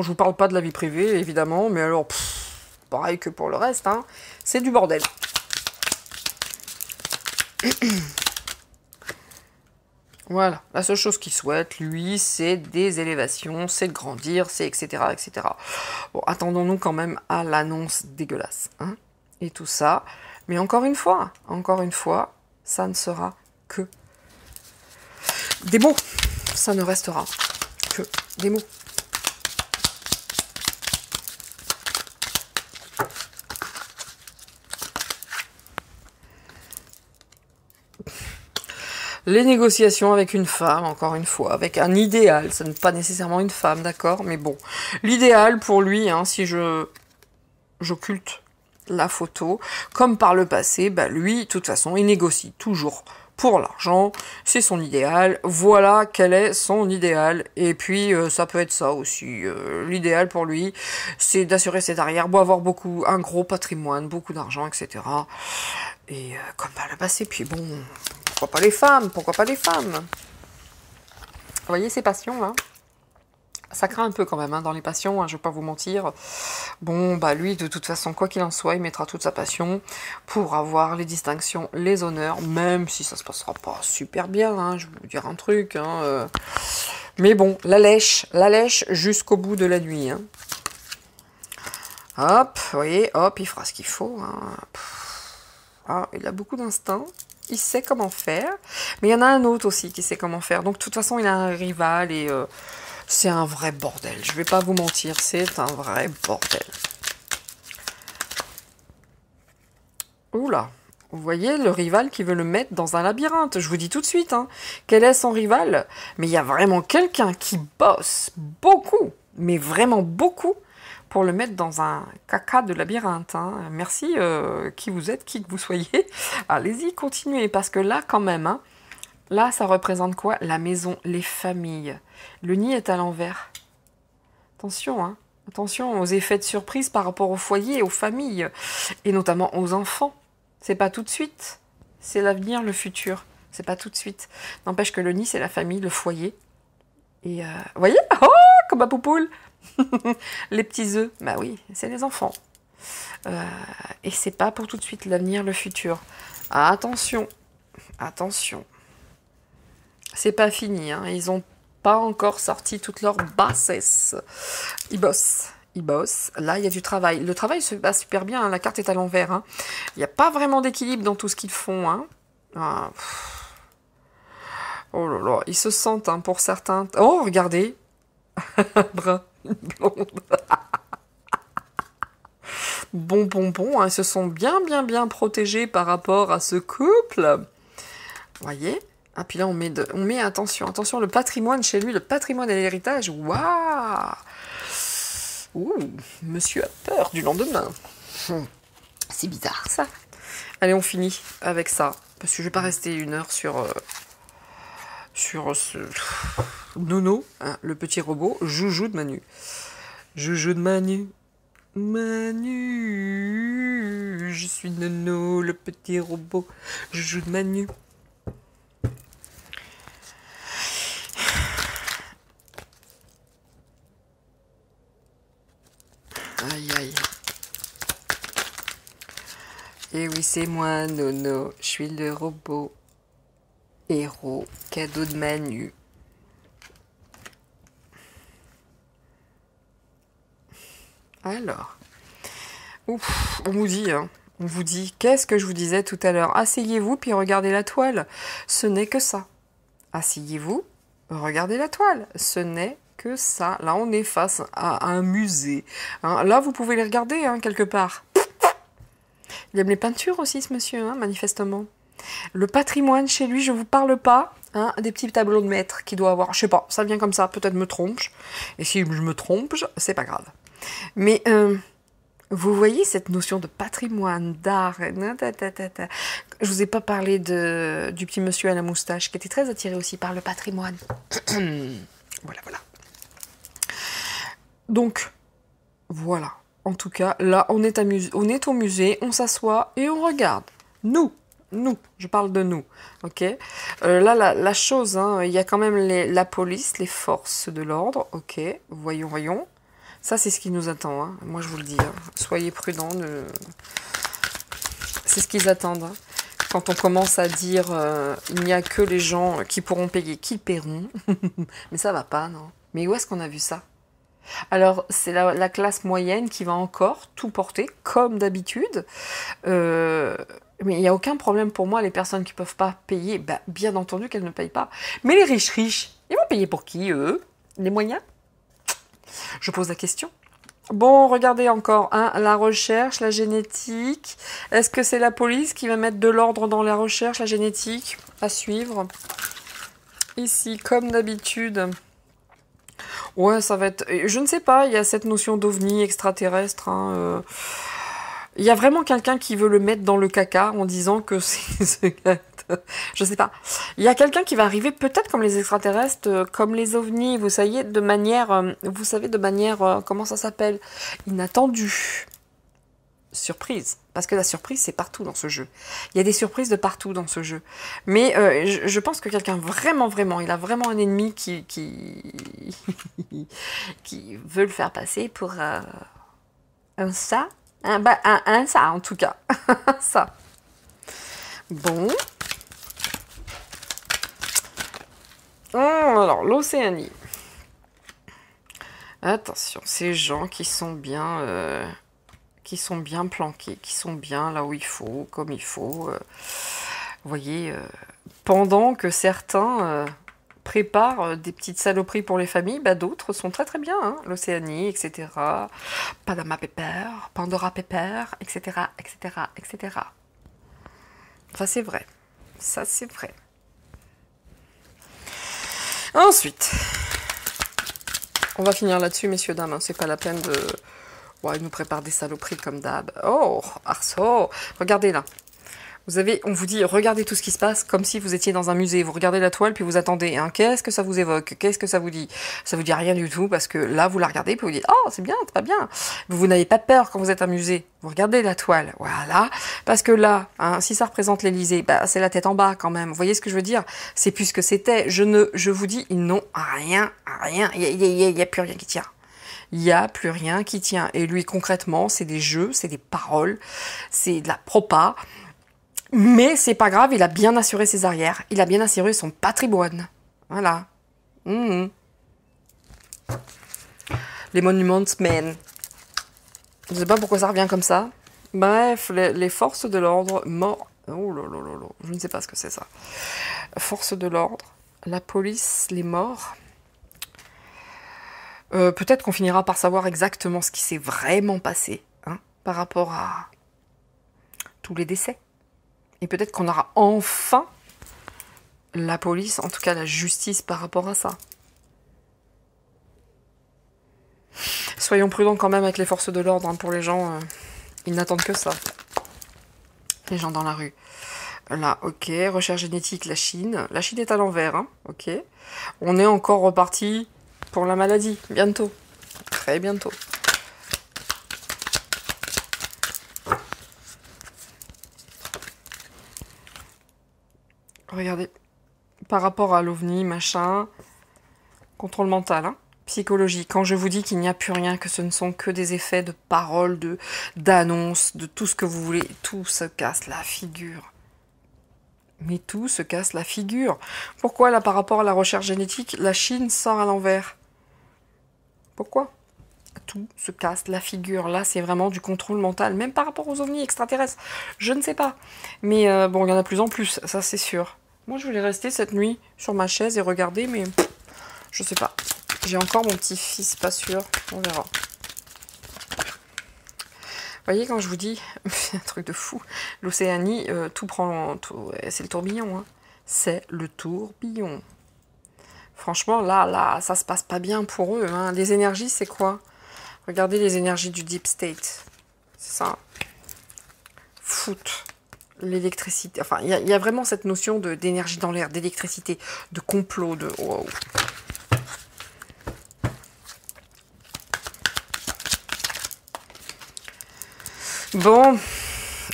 je vous parle pas de la vie privée, évidemment, mais alors, pareil que pour le reste, hein, c'est du bordel. Voilà, la seule chose qu'il souhaite, lui, c'est des élévations, c'est de grandir, c'est etc., etc. Bon, attendons-nous quand même à l'annonce dégueulasse, hein, et tout ça. Mais encore une fois, ça ne sera que des mots. Ça ne restera que des mots. Les négociations avec une femme, encore une fois, avec un idéal, ce n'est pas nécessairement une femme, d'accord, mais bon. L'idéal pour lui, hein, si j'occulte la photo, comme par le passé, bah lui, de toute façon, il négocie toujours pour l'argent, c'est son idéal, voilà quel est son idéal, et puis ça peut être ça aussi, l'idéal pour lui, c'est d'assurer ses arrières, avoir un gros patrimoine, beaucoup d'argent, etc. Et comme par le passé, puis bon... Pourquoi pas les femmes? Pourquoi pas les femmes? Vous voyez ces passions là? Ça craint un peu quand même hein, dans les passions, hein, je vais pas vous mentir. Bon, bah lui, de toute façon, quoi qu'il en soit, il mettra toute sa passion pour avoir les distinctions, les honneurs, même si ça se passera pas super bien, hein, je vais vous dire un truc. Hein, mais bon, la lèche jusqu'au bout de la nuit. Hein. Hop, vous voyez, hop, il fera ce qu'il faut. Hein. Ah, il a beaucoup d'instinct. Il sait comment faire, mais il y en a un autre aussi qui sait comment faire. Donc, de toute façon, il a un rival et c'est un vrai bordel. Je vais pas vous mentir, c'est un vrai bordel. Oula, vous voyez le rival qui veut le mettre dans un labyrinthe. Je vous dis tout de suite, hein, quel est son rival? Mais il y a vraiment quelqu'un qui bosse beaucoup, mais vraiment beaucoup, pour le mettre dans un caca de labyrinthe. Hein. Merci qui vous êtes, qui que vous soyez. Allez-y, continuez, parce que là, quand même, hein, là, ça représente quoi? La maison, les familles. Le nid est à l'envers. Attention, hein. Attention aux effets de surprise par rapport au foyer, aux familles, et notamment aux enfants. C'est pas tout de suite. C'est l'avenir, le futur. C'est pas tout de suite. N'empêche que le nid, c'est la famille, le foyer. Et vous voyez? Oh, comme ma poupoule. Les petits œufs, bah oui, c'est les enfants. Et c'est pas pour tout de suite l'avenir, le futur. Attention, attention. C'est pas fini, hein. Ils ont pas encore sorti toute leur bassesse. Ils bossent, ils bossent. Là, il y a du travail. Le travail se passe super bien, hein. La carte est à l'envers, hein. Il n'y a pas vraiment d'équilibre dans tout ce qu'ils font, hein. Ah, oh là là, ils se sentent, hein, pour certains. Oh, regardez. Brun, blonde. Bon, hein, ils se sont bien protégés par rapport à ce couple. Vous voyez? Ah, puis là, on met attention, le patrimoine chez lui, le patrimoine et l'héritage. Waouh! Ouh, monsieur a peur du lendemain. C'est bizarre, ça. Allez, on finit avec ça. Parce que je vais pas rester 1 heure sur ce Nono, hein, le petit robot, Joujou de Manu. Joujou de Manu. Manu, je suis Nono, le petit robot. Joujou de Manu. Aïe, aïe. Et oui, c'est moi, Nono. Je suis le robot. Héros, cadeau de Manu. Alors. Ouf, on vous dit, hein. On vous dit, qu'est-ce que je vous disais tout à l'heure? Asseyez-vous, puis regardez la toile. Ce n'est que ça. Asseyez-vous, regardez la toile. Ce n'est que ça. Là, on est face à un musée. Hein. Là, vous pouvez les regarder, hein, quelque part. Il aime les peintures aussi, ce monsieur, hein, manifestement. Le patrimoine chez lui, je vous parle pas, hein, des petits tableaux de maître qu'il doit avoir. Je sais pas, ça vient comme ça, peut-être me trompe. Et si je me trompe, c'est pas grave. Mais vous voyez cette notion de patrimoine, d'art. Je vous ai pas parlé du petit monsieur à la moustache qui était très attiré aussi par le patrimoine. Voilà. Donc, voilà. En tout cas, là, on est au musée, on s'assoit et on regarde. Nous, je parle de nous, ok. Là, la chose, hein, il y a quand même la police, les forces de l'ordre, ok. Voyons. Ça, c'est ce qui nous attend, hein. Moi, je vous le dis, hein. Soyez prudents. C'est ce qu'ils attendent, hein. Quand on commence à dire il n'y a que les gens qui pourront payer, qui paieront. Mais ça va pas, non. Mais où est-ce qu'on a vu ça? Alors, c'est la classe moyenne qui va encore tout porter, comme d'habitude. Mais il n'y a aucun problème pour moi, les personnes qui ne peuvent pas payer, bah, bien entendu qu'elles ne payent pas. Mais les riches, ils vont payer pour qui, eux? Les moyens? Je pose la question. Bon, regardez encore, hein, la recherche, la génétique. Est-ce que c'est la police qui va mettre de l'ordre dans la recherche, la génétique? À suivre. Ici, comme d'habitude. Ouais, ça va être... Je ne sais pas, il y a cette notion d'ovni extraterrestre. Hein, il y a vraiment quelqu'un qui veut le mettre dans le caca en disant que c'est... Je sais pas. Il y a quelqu'un qui va arriver peut-être comme les extraterrestres, comme les ovnis, vous savez, de manière... comment ça s'appelle? Inattendue. Surprise. Parce que la surprise, c'est partout dans ce jeu. Il y a des surprises de partout dans ce jeu. Mais je pense que quelqu'un vraiment, il a vraiment un ennemi qui veut le faire passer pour un ça. Un ça, en tout cas. Ça. Bon. Alors, l'Océanie. Attention, ces gens qui sont bien planqués, qui sont bien là où il faut, comme il faut. Vous voyez, pendant que certains préparent des petites saloperies pour les familles, bah, d'autres sont très bien, hein, l'Océanie, etc. Panama Paper, Pandora Paper, etc. Ça, c'est vrai. Ensuite, on va finir là-dessus, messieurs, dames. Hein. C'est pas la peine de... Ouais, ils nous préparent des saloperies comme d'hab. Oh, arceau. Regardez là. Vous avez, on vous dit, regardez tout ce qui se passe comme si vous étiez dans un musée. Vous regardez la toile, puis vous attendez. Hein. Qu'est-ce que ça vous évoque? Qu'est-ce que ça vous dit? Ça vous dit rien du tout, parce que là, vous la regardez, puis vous dites, oh, c'est bien, c'est pas bien. Vous n'avez pas peur quand vous êtes à un musée. Vous regardez la toile, voilà. Parce que là, hein, si ça représente l'Élysée, bah, c'est la tête en bas quand même. Vous voyez ce que je veux dire? C'est plus ce que c'était. Je vous dis, ils n'ont rien. Il y a plus rien qui tient. Il n'y a plus rien qui tient. Et lui, concrètement, c'est des jeux, c'est des paroles, c'est de la propa. Mais c'est pas grave, il a bien assuré ses arrières. Il a bien assuré son patrimoine. Voilà. Les Monuments Men. Je sais pas pourquoi ça revient comme ça. Bref, les forces de l'ordre morts. Oh là là là là. Je ne sais pas ce que c'est ça. Forces de l'ordre, la police, les morts. Peut-être qu'on finira par savoir exactement ce qui s'est vraiment passé, hein, par rapport à tous les décès. Et peut-être qu'on aura enfin la police, en tout cas la justice par rapport à ça. Soyons prudents quand même avec les forces de l'ordre, hein, pour les gens, ils n'attendent que ça. Les gens dans la rue. Là, ok, recherche génétique, la Chine. La Chine est à l'envers, hein, ok. On est encore reparti pour la maladie, bientôt. Très bientôt. Regardez, par rapport à l'OVNI, machin, contrôle mental, hein, psychologie. Quand je vous dis qu'il n'y a plus rien, que ce ne sont que des effets de paroles, d'annonces, de tout ce que vous voulez, tout se casse la figure. Mais tout se casse la figure. Pourquoi, là, par rapport à la recherche génétique, la Chine sort à l'envers? Pourquoi? Tout se casse la figure. Là, c'est vraiment du contrôle mental, même par rapport aux ovnis extraterrestres. Je ne sais pas. Mais bon, il y en a de plus en plus, ça c'est sûr. Moi, je voulais rester cette nuit sur ma chaise et regarder, mais je sais pas. J'ai encore mon petit-fils, pas sûr. On verra. Vous voyez, quand je vous dis, c'est un truc de fou. L'Océanie, tout prend... c'est le tourbillon. Hein. C'est le tourbillon. Franchement, là, ça se passe pas bien pour eux. Hein. Les énergies, c'est quoi? Regardez les énergies du Deep State. C'est ça. Foot. L'électricité. Enfin, il y a vraiment cette notion d'énergie dans l'air, d'électricité, de complot, de... Wow. Bon,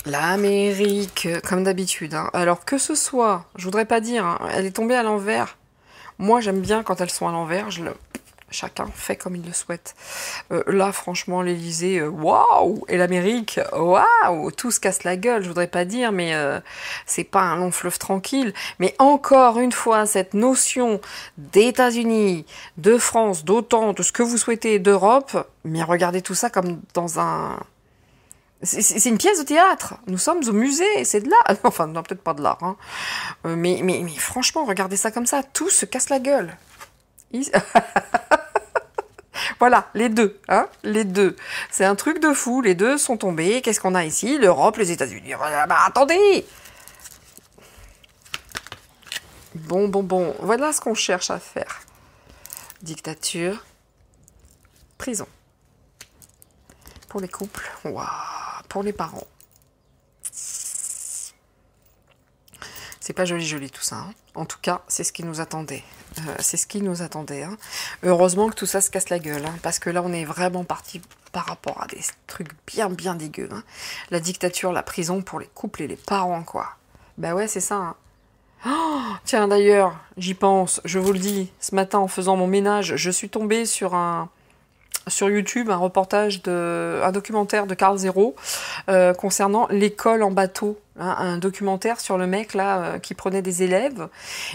l'Amérique, comme d'habitude. Hein. Alors que ce soit, je voudrais pas dire, hein, elle est tombée à l'envers. Moi, j'aime bien quand elles sont à l'envers. Chacun fait comme il le souhaite. Là, franchement, l'Élysée, waouh! Et l'Amérique, waouh! Tout se casse la gueule, je voudrais pas dire, mais c'est pas un long fleuve tranquille. Mais encore une fois, cette notion d'États-Unis, de France, d'OTAN, de ce que vous souhaitez, d'Europe, mais regardez tout ça comme dans un... C'est une pièce de théâtre. Nous sommes au musée, c'est de l'art. Enfin, non, peut-être pas de l'art. Hein. Mais franchement, regardez ça comme ça. Tout se casse la gueule. Voilà, les deux. Hein, les deux. C'est un truc de fou. Les deux sont tombés. Qu'est-ce qu'on a ici? L'Europe, les États-Unis. Bah, attendez! Bon. Voilà ce qu'on cherche à faire. Dictature. Prison. Pour les couples. Waouh. Pour les parents. C'est pas joli tout ça. Hein. En tout cas, c'est ce qui nous attendait. C'est ce qui nous attendait. Hein. Heureusement que tout ça se casse la gueule. Hein, parce que là, on est vraiment parti par rapport à des trucs bien dégueux. Hein. La dictature, la prison pour les couples et les parents, quoi. Bah ouais, c'est ça. Hein. Oh, tiens, d'ailleurs, j'y pense. Je vous le dis, ce matin, en faisant mon ménage, je suis tombée sur YouTube, un documentaire de Carl Zero concernant l'école en bateau. Hein, un documentaire sur le mec là qui prenait des élèves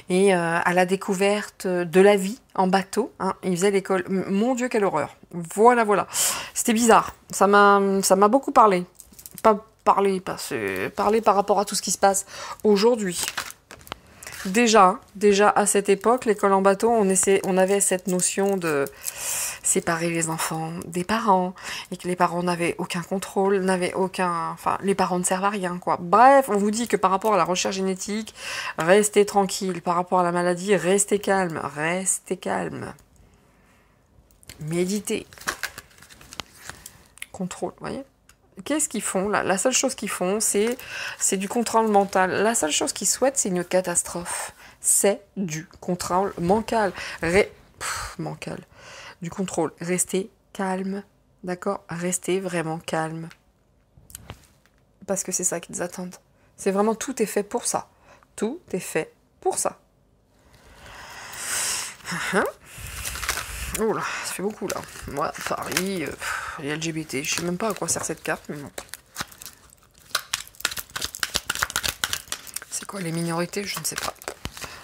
et à la découverte de la vie en bateau. Hein, il faisait l'école. Mon Dieu, quelle horreur. Voilà. C'était bizarre. Ça m'a beaucoup parlé. Pas parlé, parler par rapport à tout ce qui se passe aujourd'hui. Déjà à cette époque, l'école en bateau, on avait cette notion de séparer les enfants des parents, et que les parents n'avaient aucun contrôle, enfin, les parents ne servent à rien, quoi. Bref, on vous dit que par rapport à la recherche génétique, restez tranquille. Par rapport à la maladie, restez calme. Méditez. Contrôle, vous voyez? qu'est-ce qu'ils font là? La seule chose qu'ils font, c'est du contrôle mental. La seule chose qu'ils souhaitent, c'est une catastrophe. C'est du contrôle mental. Mental. Du contrôle. Restez calme. D'accord? Restez vraiment calme. Parce que c'est ça qu'ils attendent. C'est vraiment, tout est fait pour ça. Tout est fait pour ça. Oh là, ça fait beaucoup là. Moi, Paris, les LGBT, je sais même pas à quoi sert cette carte, mais bon. C'est quoi les minorités? Je ne sais pas.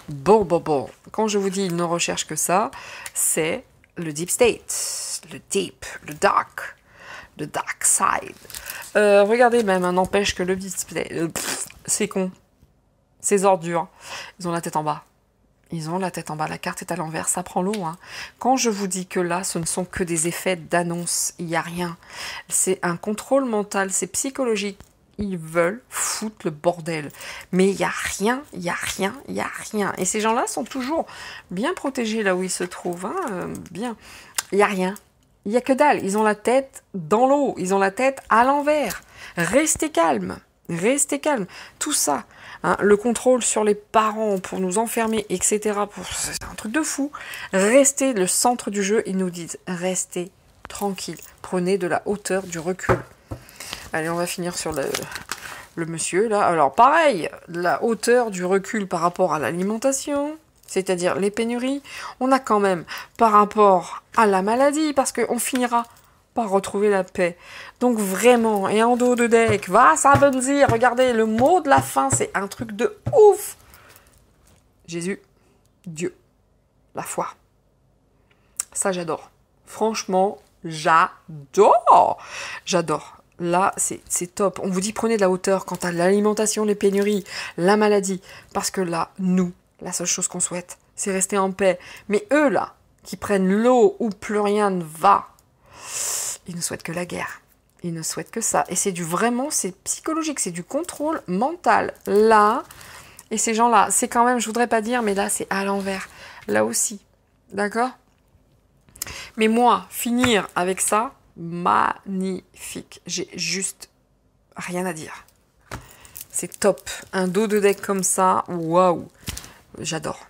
Bon. Quand je vous dis ils ne recherchent que ça, c'est le deep state, le deep, le dark side. Regardez même, n'empêche que le deep state, c'est con. Ces ordures, ils ont la tête en bas. Ils ont la tête en bas, la carte est à l'envers, ça prend l'eau. Hein. Quand je vous dis que là, ce ne sont que des effets d'annonce, il n'y a rien. C'est un contrôle mental, c'est psychologique. Ils veulent foutre le bordel. Mais il n'y a rien. Et ces gens-là sont toujours bien protégés là où ils se trouvent. Hein, bien. Il n'y a rien. Il n'y a que dalle. Ils ont la tête dans l'eau. Ils ont la tête à l'envers. Restez calme. Tout ça. Hein, le contrôle sur les parents pour nous enfermer, etc. C'est un truc de fou. Restez le centre du jeu. Ils nous disent, restez tranquille. Prenez de la hauteur, du recul. Allez, on va finir sur le monsieur, là. Alors, pareil, la hauteur du recul par rapport à l'alimentation, c'est-à-dire les pénuries, on a quand même par rapport à la maladie, parce qu'on finira par retrouver la paix. Donc, vraiment, et en dos de deck, va, ça veut dire, regardez, le mot de la fin, c'est un truc de ouf. Jésus, Dieu, la foi. Ça, j'adore. Franchement, j'adore. Là, c'est top. On vous dit prenez de la hauteur quant à l'alimentation, les pénuries, la maladie. Parce que là, nous, la seule chose qu'on souhaite, c'est rester en paix. Mais eux, là, qui prennent l'eau où plus rien ne va, ils ne souhaitent que la guerre. Ils ne souhaitent que ça. Et c'est c'est psychologique, c'est du contrôle mental. Là, et ces gens-là, c'est quand même, je voudrais pas dire, mais là, c'est à l'envers. Là aussi. D'accord? Mais moi, finir avec ça, magnifique. J'ai juste rien à dire. C'est top. Un dos de deck comme ça, waouh. J'adore.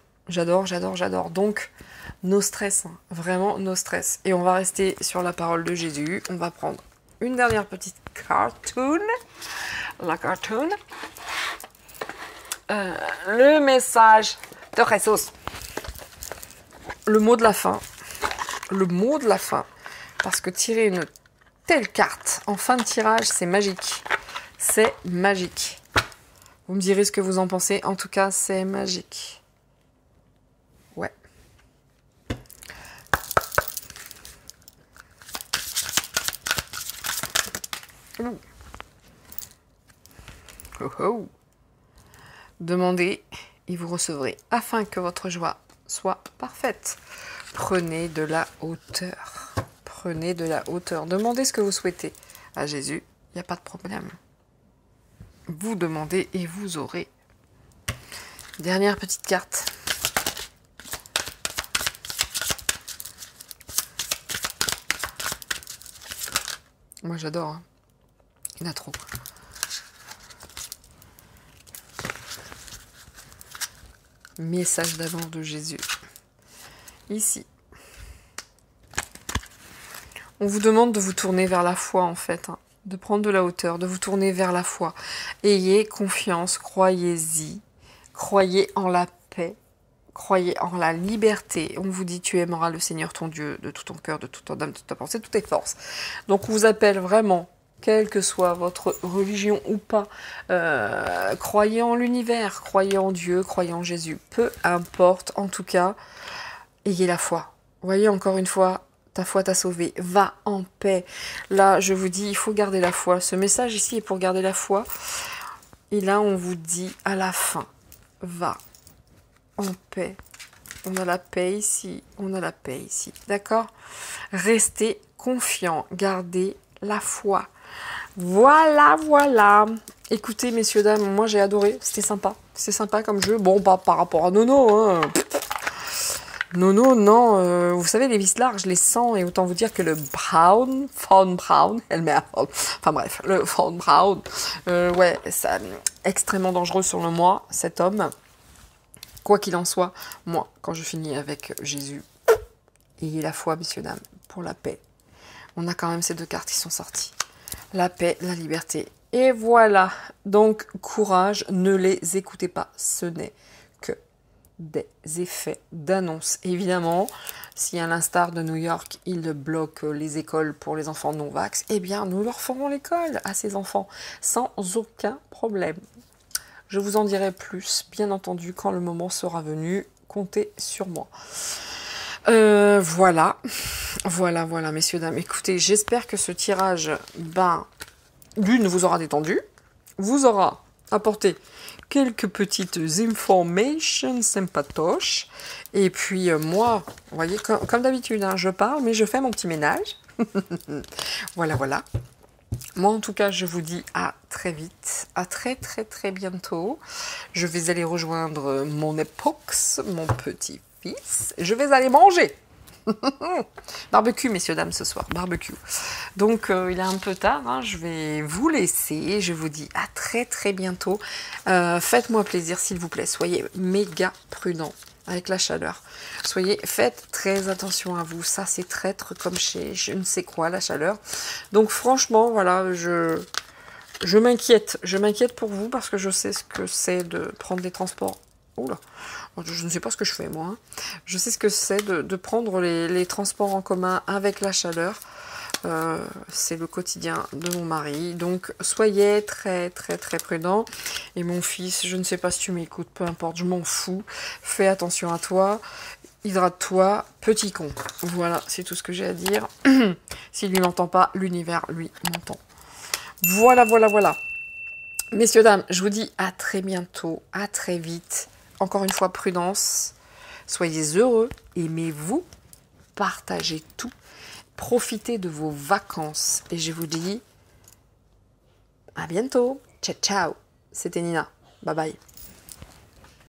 Donc, no stress. Hein. Vraiment, no stress. Et on va rester sur la parole de Jésus. On va prendre une dernière petite cartoon. La cartoon. Le message de Jesus. Le mot de la fin. Parce que tirer une telle carte en fin de tirage, c'est magique. C'est magique. Vous me direz ce que vous en pensez. En tout cas, c'est magique. Ouais. Ouh. Oh oh. Demandez et vous recevrez, afin que votre joie soit parfaite. Prenez de la hauteur. Demandez ce que vous souhaitez à Jésus. Il n'y a pas de problème. Vous demandez et vous aurez. Dernière petite carte. Moi j'adore. Hein. Il y en a trop. Message d'amour de Jésus. Ici. On vous demande de vous tourner vers la foi en fait. Hein. De prendre de la hauteur, de vous tourner vers la foi. Ayez confiance, croyez-y. Croyez en la paix. Croyez en la liberté. On vous dit tu aimeras le Seigneur ton Dieu de tout ton cœur, de toute ton âme, de toute ta pensée, de toutes tes forces. Donc on vous appelle vraiment, quelle que soit votre religion ou pas, croyez en l'univers, croyez en Dieu, croyez en Jésus. Peu importe, en tout cas, ayez la foi. Vous voyez, encore une fois, ta foi t'a sauvé. Va en paix. Là, je vous dis, il faut garder la foi. Ce message ici est pour garder la foi. Et là, on vous dit à la fin, va en paix. On a la paix ici, d'accord? Restez confiants, gardez la foi. Voilà. Écoutez, messieurs, dames, moi j'ai adoré, c'était sympa comme jeu. Bon, pas par rapport à Nono, hein. Non, non, vous savez, les vis larges, je les sens, et autant vous dire que le fawn brown, elle met à enfin bref, le fawn brown, ouais, ça extrêmement dangereux sur le moi, cet homme. Quoi qu'il en soit, moi, quand je finis avec Jésus, ayez la foi, messieurs, dames, pour la paix. On a quand même ces deux cartes qui sont sorties. La paix, la liberté. Et voilà. Donc, courage, ne les écoutez pas. Ce n'est que des effets d'annonce. Évidemment, si à l'instar de New York, ils bloquent les écoles pour les enfants non-vax, eh bien, nous leur ferons l'école à ces enfants, sans aucun problème. Je vous en dirai plus, bien entendu, quand le moment sera venu. Comptez sur moi. Voilà, messieurs, dames. Écoutez, j'espère que ce tirage, d'une, vous aura détendu, vous aura apporté quelques petites informations sympatoches. Et puis, moi, vous voyez, comme d'habitude, hein, je parle, mais je fais mon petit ménage. Voilà. Moi, en tout cas, je vous dis à très vite, à très bientôt. Je vais aller rejoindre mon épox, mon petit-fils. Je vais aller manger. Barbecue, messieurs, dames, ce soir. Barbecue. Donc, il est un peu tard. Hein, je vais vous laisser. Je vous dis à très bientôt. Faites-moi plaisir, s'il vous plaît. Soyez méga prudents avec la chaleur. Faites très attention à vous. Ça, c'est traître comme chez je ne sais quoi, la chaleur. Donc, franchement, voilà, je m'inquiète. Je m'inquiète pour vous parce que je sais ce que c'est de prendre des transports. Oula, je ne sais pas ce que je fais, moi. Hein. Je sais ce que c'est de prendre les transports en commun avec la chaleur. C'est le quotidien de mon mari. Donc, soyez très prudents. Et mon fils, je ne sais pas si tu m'écoutes, peu importe, je m'en fous. Fais attention à toi. Hydrate-toi, petit con. Voilà, c'est tout ce que j'ai à dire. S'il ne m'entend pas, l'univers, lui, m'entend. Voilà. Messieurs, dames, je vous dis à très bientôt, à très vite. Encore une fois, prudence. Soyez heureux, aimez-vous, partagez tout. Profitez de vos vacances. Et je vous dis à bientôt. Ciao. C'était Nina. Bye bye.